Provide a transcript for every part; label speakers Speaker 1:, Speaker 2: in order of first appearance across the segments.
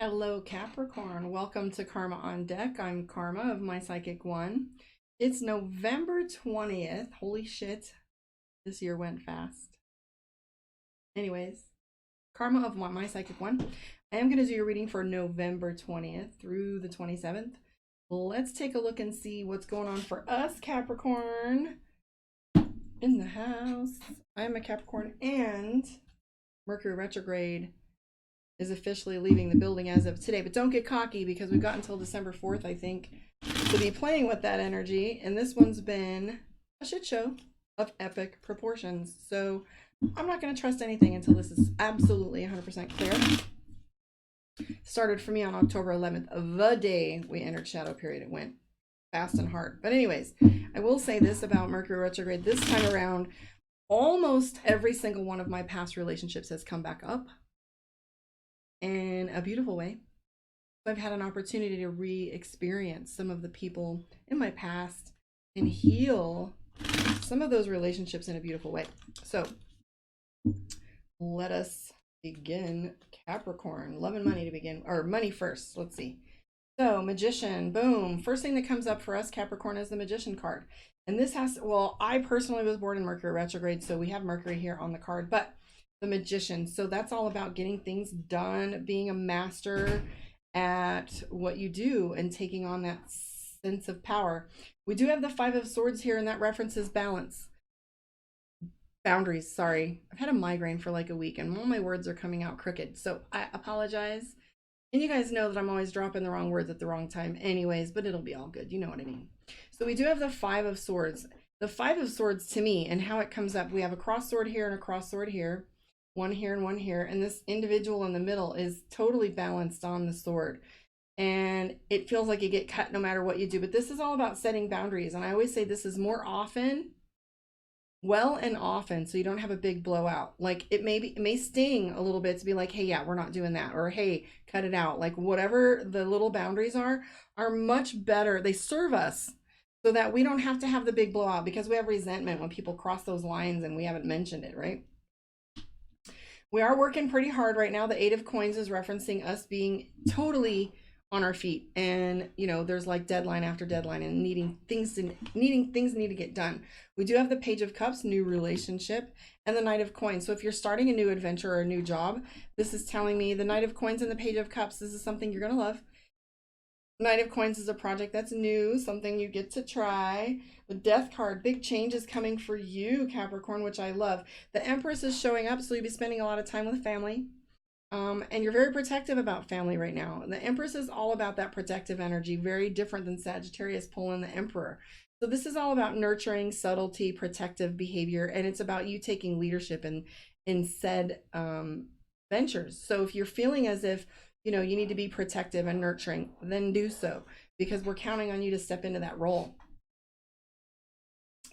Speaker 1: Hello, Capricorn. Welcome to Karma on Deck. I'm Karma of My Psychic One. It's November 20th. Holy shit, this year went fast. Anyways, Karma of My Psychic One. I am going to do your reading for November 20th through the 27th. Let's take a look and see what's going on for us, Capricorn. In the house. I am a Capricorn and Mercury retrograde is officially leaving the building as of today. But don't get cocky because we've got until December 4th, I think, to be playing with that energy. And this one's been a shit show of epic proportions. So I'm not going to trust anything until this is absolutely 100% clear. Started for me on October 11th, the day we entered shadow period. It went fast and hard. But anyways, I will say this about Mercury retrograde. This time around, almost every single one of my past relationships has come back up in a beautiful way. So I've had an opportunity to re-experience some of the people in my past and heal some of those relationships in a beautiful way. So let us begin. Capricorn, love and money to begin, or money first. Let's see. So Magician, boom. First thing that comes up for us, Capricorn, is the Magician card. And this has, well, I personally was born in Mercury retrograde, so we have Mercury here on the card, but the Magician. So that's all about getting things done, being a master at what you do and taking on that sense of power. We do have the Five of Swords here, and that references balance. Boundaries, sorry. I've had a migraine for like a week and all my words are coming out crooked. So I apologize. And you guys know that I'm always dropping the wrong words at the wrong time anyways, but it'll be all good. You know what I mean. So we do have the Five of Swords. The Five of Swords to me and how it comes up, we have a cross sword here and a cross sword here. One here and one here, and this individual in the middle is totally balanced on the sword, and it feels like you get cut no matter what you do. But this is all about setting boundaries, and I always say this is more often, well and often, so you don't have a big blowout. Like it may sting a little bit to be like, hey, yeah, we're not doing that, or hey, cut it out. Like whatever the little boundaries are much better. They serve us so that we don't have to have the big blowout, because we have resentment when people cross those lines and we haven't mentioned it, right? We are working pretty hard right now. The Eight of Coins is referencing us being totally on our feet, and you know, there's like deadline after deadline and needing things need to get done. We do have the Page of Cups, new relationship, and the Knight of Coins. So if you're starting a new adventure or a new job, this is telling me the Knight of Coins and the Page of Cups, this is something you're gonna love. Knight of Coins is a project that's new, something you get to try. The Death card, big changes coming for you, Capricorn, which I love. The Empress is showing up, so you'll be spending a lot of time with family. And you're very protective about family right now. The Empress is all about that protective energy, very different than Sagittarius pulling the Emperor. So this is all about nurturing, subtlety, protective behavior, and it's about you taking leadership in said ventures. So if you're feeling as if you know you need to be protective and nurturing, then do so, because we're counting on you to step into that role.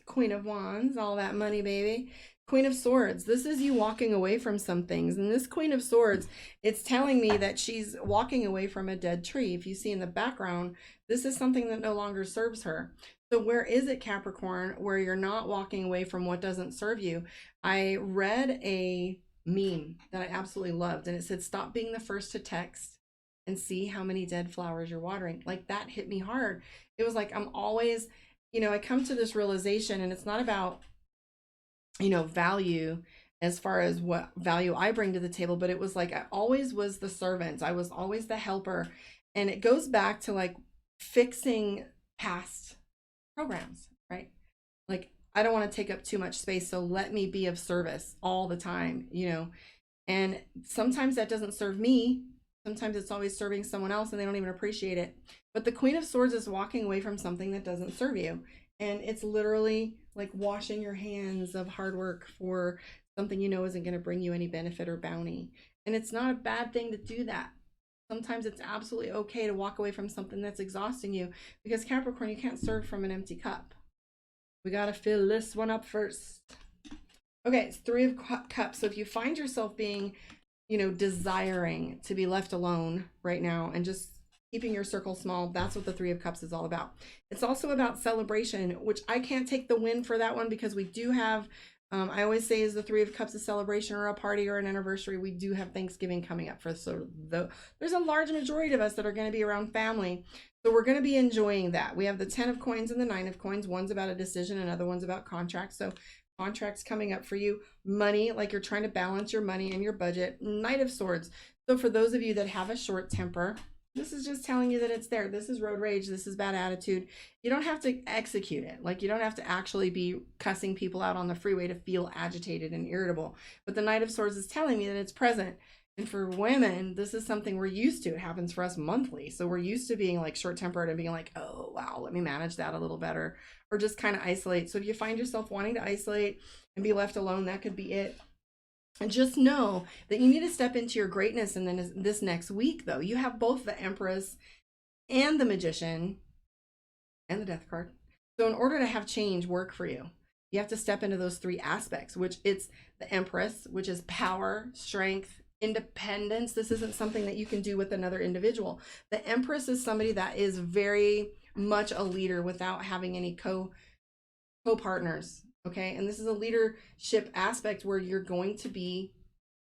Speaker 1: Queen of Wands, all that money, baby. Queen of Swords, this is you walking away from some things. And this Queen of Swords, it's telling me that she's walking away from a dead tree. If you see in the background, this is something that no longer serves her. So where is it, Capricorn, where you're not walking away from what doesn't serve you? I read a meme that I absolutely loved, and it said, stop being the first to text and see how many dead flowers you're watering. Like that hit me hard. It was like, I'm always, you know, I come to this realization, and it's not about, you know, value as far as what value I bring to the table, but it was like I always was the servant. I was always the helper. And it goes back to like fixing past programs, right? Like I don't want to take up too much space, so let me be of service all the time, you know. And sometimes that doesn't serve me. Sometimes it's always serving someone else and they don't even appreciate it. But the Queen of Swords is walking away from something that doesn't serve you. And it's literally like washing your hands of hard work for something you know isn't going to bring you any benefit or bounty. And it's not a bad thing to do that. Sometimes it's absolutely okay to walk away from something that's exhausting you, because Capricorn, you can't serve from an empty cup. We got to fill this one up first. Okay, it's Three of Cups. So if you find yourself being, you know, desiring to be left alone right now and just keeping your circle small, that's what the Three of Cups is all about. It's also about celebration, which I can't take the win for that one because we do have I always say, is the Three of Cups a celebration or a party or an anniversary? We do have Thanksgiving coming up so there's a large majority of us that are going to be around family. So we're going to be enjoying that. We have the 10 of coins and the 9 of coins. One's about a decision, another one's about contracts. So contracts coming up for you. Money, like you're trying to balance your money and your budget. Knight of Swords. So for those of you that have a short temper, this is just telling you that it's there. This is road rage. This is bad attitude. You don't have to execute it. Like, you don't have to actually be cussing people out on the freeway to feel agitated and irritable. But the Knight of Swords is telling me that it's present. And for women, this is something we're used to. It happens for us monthly. So we're used to being like short-tempered and being like, oh, wow, let me manage that a little better. Or just kind of isolate. So if you find yourself wanting to isolate and be left alone, that could be it. And just know that you need to step into your greatness. And then this next week, though, you have both the Empress and the Magician and the Death card. So in order to have change work for you, you have to step into those three aspects, which it's the Empress, which is power, strength, independence. This isn't something that you can do with another individual. The Empress is somebody that is very much a leader without having any co-partners. Okay, and this is a leadership aspect where you're going to be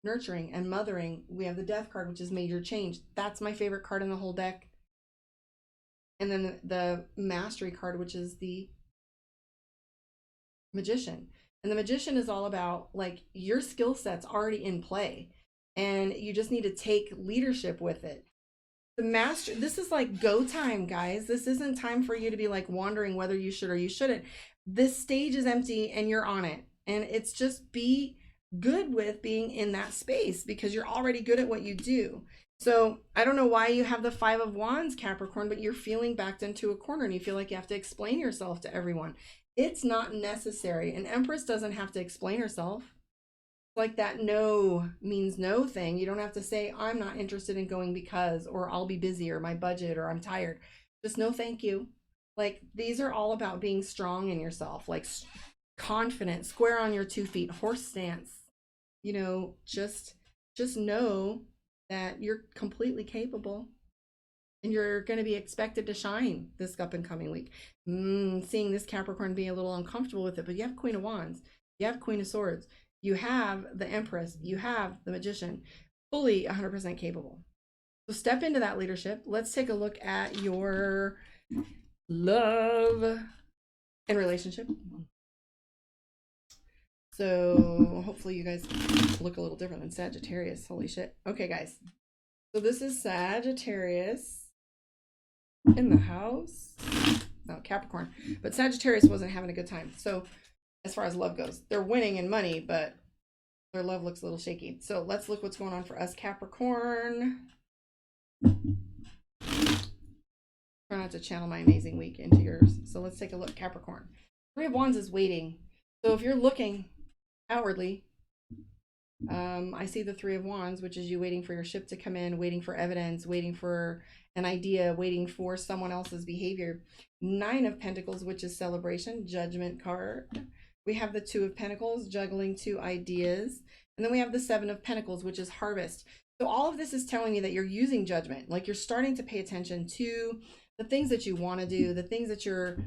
Speaker 1: nurturing and mothering. We have the Death card, which is major change. That's my favorite card in the whole deck. And then the Mastery card, which is the Magician. And the Magician is all about, like, your skill set's already in play and you just need to take leadership with it. The Master, this is like go time, guys. This isn't time for you to be like wondering whether you should or you shouldn't. This stage is empty and you're on it. And it's just be good with being in that space because you're already good at what you do. So I don't know why you have the Five of Wands, Capricorn, but you're feeling backed into a corner and you feel like you have to explain yourself to everyone. It's not necessary. An Empress doesn't have to explain herself. Like that no means no thing. You don't have to say, I'm not interested in going because, or I'll be busy, or my budget, or I'm tired. Just no thank you. Like, these are all about being strong in yourself, like confident, square on your 2 feet, horse stance. You know, just know that you're completely capable and you're going to be expected to shine this up and coming week. Seeing this Capricorn be a little uncomfortable with it, but you have Queen of Wands, you have Queen of Swords, you have the Empress, you have the Magician, fully 100% capable. So step into that leadership. Let's take a look at your love and relationship. So hopefully you guys look a little different than Sagittarius. Holy shit. Okay, guys. So this is Sagittarius in the house. No, Capricorn. But Sagittarius wasn't having a good time. So as far as love goes, they're winning in money, but their love looks a little shaky. So let's look what's going on for us, Capricorn. Try not to channel my amazing week into yours. So let's take a look, Capricorn. Three of Wands is waiting. So if you're looking outwardly, I see the Three of Wands, which is you waiting for your ship to come in, waiting for evidence, waiting for an idea, waiting for someone else's behavior. Nine of Pentacles, which is celebration, Judgment card. We have the Two of Pentacles, juggling two ideas. And then we have the Seven of Pentacles, which is harvest. So all of this is telling you that you're using judgment. Like, you're starting to pay attention to the things that you want to do, the things that you're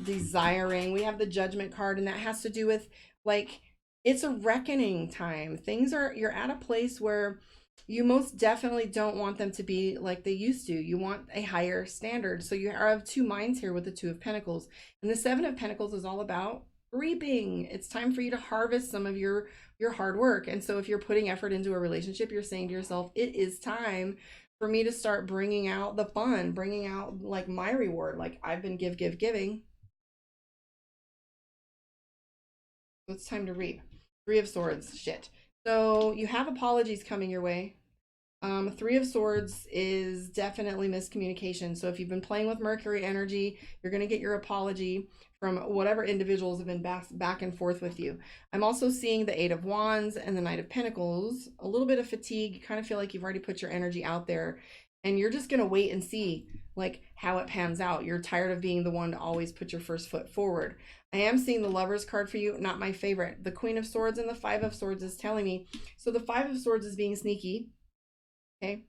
Speaker 1: desiring. We have the Judgment card, and that has to do with, like, it's a reckoning time. Things are, you're at a place where you most definitely don't want them to be like they used to. You want a higher standard. So you have two minds here with the Two of Pentacles. And the Seven of Pentacles is all about reaping. It's time for you to harvest some of your hard work. And so if you're putting effort into a relationship, you're saying to yourself, it is time for me to start bringing out the fun, bringing out like my reward. Like, I've been giving. So it's time to reap. Three of Swords, shit. So you have apologies coming your way. Three of Swords is definitely miscommunication. So if you've been playing with Mercury energy, you're going to get your apology from whatever individuals have been back and forth with you. I'm also seeing the Eight of Wands and the Knight of Pentacles. A little bit of fatigue. You kind of feel like you've already put your energy out there and you're just going to wait and see like how it pans out. You're tired of being the one to always put your first foot forward. I am seeing the Lovers card for you, not my favorite. The Queen of Swords and the Five of Swords is telling me. So the Five of Swords is being sneaky. Okay.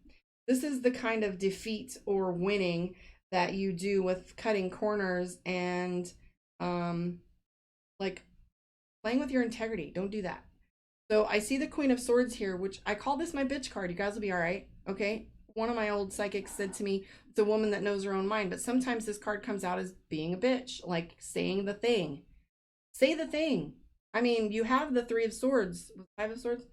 Speaker 1: This is the kind of defeat or winning that you do with cutting corners and like Playing with your integrity. Don't do that. So I see the Queen of Swords here, which I call this my bitch card. You guys will be all right. Okay. One of my old psychics said to me, it's a woman that knows her own mind. But sometimes this card comes out as being a bitch, like saying the thing. Say the thing. I mean, you have the Three of Swords. Five of Swords?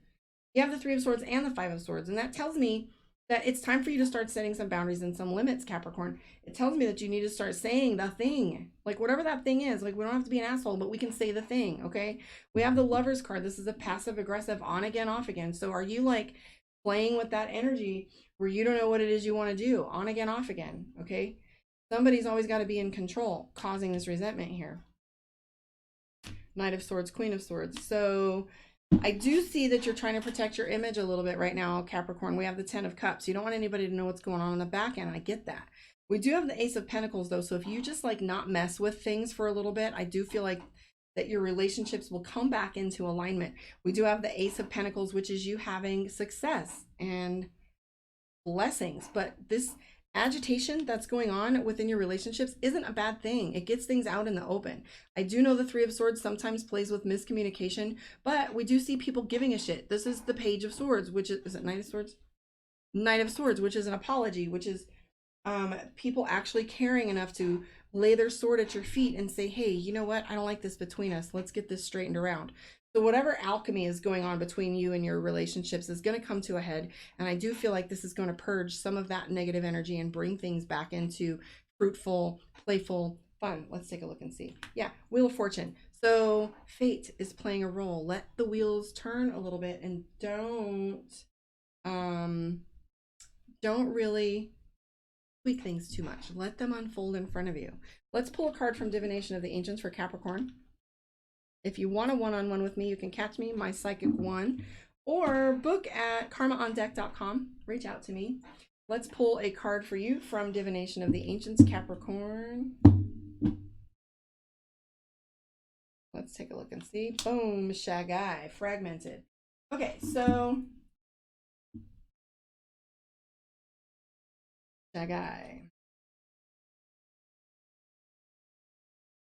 Speaker 1: You have the Three of Swords and the Five of Swords. And that tells me that it's time for you to start setting some boundaries and some limits, Capricorn. It tells me that you need to start saying the thing. Like whatever that thing is. Like we don't have to be an asshole, but we can say the thing, okay? We have the Lovers card. This is a passive aggressive on again, off again. So are you like playing with that energy where you don't know what it is you want to do? On again, off again, okay? Somebody's always got to be in control, causing this resentment here. Knight of Swords, Queen of Swords. So I do see that you're trying to protect your image a little bit right now, Capricorn. We have the Ten of Cups. You don't want anybody to know what's going on in the back end. I get that. We do have the Ace of Pentacles, though. So if you just like not mess with things for a little bit, I do feel like that your relationships will come back into alignment. We do have the Ace of Pentacles, which is you having success and blessings. But this agitation that's going on within your relationships isn't a bad thing. It gets things out in the open. I do know the Three of Swords sometimes plays with miscommunication, but we do see people giving a shit. This is the Page of Swords, which is it Knight of Swords? Knight of Swords, which is an apology, which is people actually caring enough to lay their sword at your feet and say, hey, you know what? I don't like this between us. Let's get this straightened around. So whatever alchemy is going on between you and your relationships is going to come to a head. And I do feel like this is going to purge some of that negative energy and bring things back into fruitful, playful fun. Let's take a look and see. Yeah, Wheel of Fortune. So fate is playing a role. Let the wheels turn a little bit and don't really tweak things too much. Let them unfold in front of you. Let's pull a card from Divination of the Ancients for Capricorn. If you want a one-on-one with me, you can catch me, my Psychic One, or book at karmaondeck.com. Reach out to me. Let's pull a card for you from Divination of the Ancients, Capricorn. Let's take a look and see. Boom, Shagai, fragmented. Okay, so Shagai.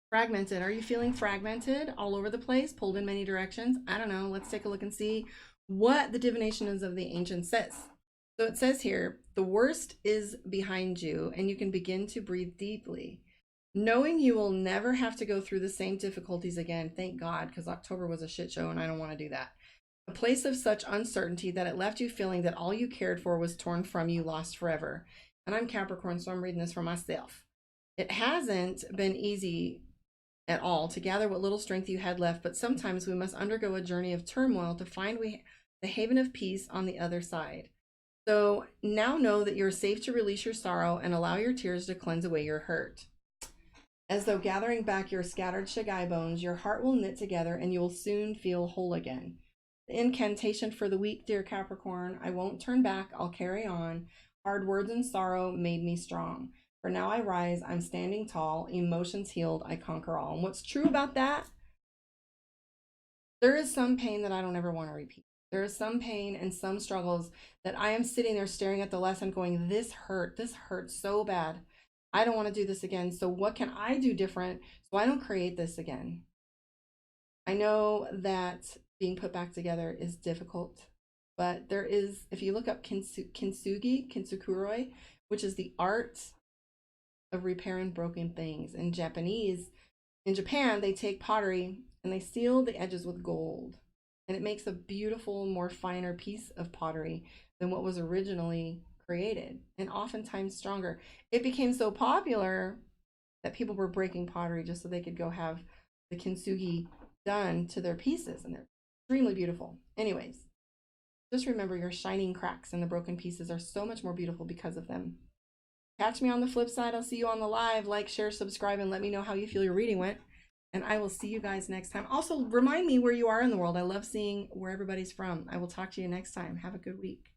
Speaker 1: Fragmented. Are you feeling fragmented all over the place, pulled in many directions? I don't know. Let's take a look and see what the Divinations of the Ancients says. So it says here, the worst is behind you and you can begin to breathe deeply. Knowing you will never have to go through the same difficulties again. Thank God, because October was a shit show and I don't want to do that. A place of such uncertainty that it left you feeling that all you cared for was torn from you, lost forever. And I'm Capricorn, so I'm reading this for myself. It hasn't been easy at all to gather what little strength you had left, but sometimes we must undergo a journey of turmoil to find the haven of peace on the other side. So now know that you're safe to release your sorrow and allow your tears to cleanse away your hurt. As though gathering back your scattered Shagai bones, your heart will knit together and you will soon feel whole again. The incantation for the week, dear Capricorn: I won't turn back, I'll carry on. Hard words and sorrow made me strong. For now I rise, I'm standing tall, emotions healed, I conquer all. And what's true about that? There is some pain that I don't ever want to repeat. There is some pain and some struggles that I am sitting there staring at the lesson going, this hurts so bad. I don't want to do this again. So what can I do different so I don't create this again? I know that being put back together is difficult, but there is, if you look up Kintsukuroi, which is the art of repairing broken things. In Japan, they take pottery and they seal the edges with gold. And it makes a beautiful, more finer piece of pottery than what was originally created, and oftentimes stronger. It became so popular that people were breaking pottery just so they could go have the kintsugi done to their pieces, and they're extremely beautiful. Anyways, just remember your shining cracks and the broken pieces are so much more beautiful because of them. Catch me on the flip side. I'll see you on the live. Like, share, subscribe, and let me know how you feel your reading went. And I will see you guys next time. Also, remind me where you are in the world. I love seeing where everybody's from. I will talk to you next time. Have a good week.